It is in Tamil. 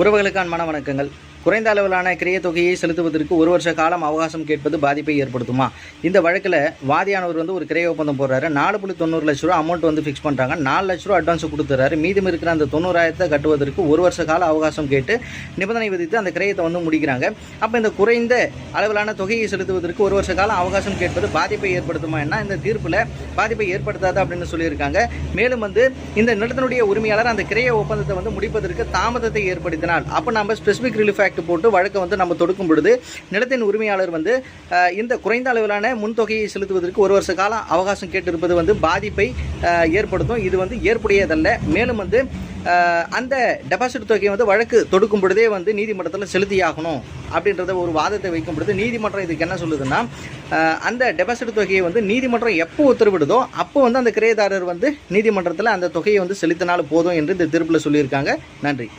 உறவுகளுக்கான மன வணக்கங்கள். குறைந்த அளவிலான கிரைய தொகையை செலுத்துவதற்கு 1 வருஷ காலம் அவகாசம் கேட்பது பாதிப்பை ஏற்படுத்துமா? இந்த வழக்கில் வாதியானவர் ஒரு கிரைய ஒப்பந்தம் போடுறாரு. 4.90 லட்ச ரூபா அமௌண்ட் ஃபிக்ஸ் பண்ணுறாங்க. 4 லட்ச ரூபா அட்வான்ஸ் கொடுத்துறாரு. மீதம் இருக்கிற அந்த 90,000 கட்டுவதற்கு 1 வருஷ கால அவகாசம் கேட்டு நிபந்தனை விதித்து அந்த கிரையத்தை முடிக்கிறாங்க. அப்போ இந்த குறைந்த அளவிலான தொகையை செலுத்துவதற்கு 1 வருஷ காலம் அவகாசம் கேட்பது பாதிப்பை ஏற்படுத்துமா? என்ன இந்த தீர்ப்பில் பாதிப்பை ஏற்படுத்தாது அப்படின்னு சொல்லியிருக்காங்க. மேலும் இந்த நிலத்தினுடைய உரிமையாளர் அந்த கிரைய ஒப்பந்தத்தை முடிப்பதற்கு தாமதத்தை ஏற்படுத்தினால் அப்போ நம்ம ஸ்பெசிபிக் ரிலீஃப் ஆக்ட் போட்டு வழக்கை நம்ம தொடுக்கும் பொழுது நிலத்தின் உரிமையாளர் இந்த குறைந்த அளவிலான முன்தொகையை செலுத்துவதற்கு 1 வருஷ காலம் அவகாசம் கேட்டிருப்பது பாதிப்பை ஏற்படுத்தும். இது ஏற்புடையதல்ல. மேலும் அந்த டெபாசிட் தொகையை வழக்கு தொடுக்கும் பொழுதே நீதிமன்றத்தில் செலுத்தியாகணும் அப்படின்றத ஒரு வாதத்தை வைக்கும் பொழுது நீதிமன்றம் இதுக்கு என்ன சொல்லுதுன்னா, அந்த டெபாசிட் தொகையை நீதிமன்றம் எப்போ உத்தரவிடுதோ அப்போ அந்த கிரையதாரர் நீதிமன்றத்தில் அந்த தொகையை செலுத்தினாலும் போதும் என்று இந்த தீர்ப்பில் சொல்லியிருக்காங்க. நன்றி.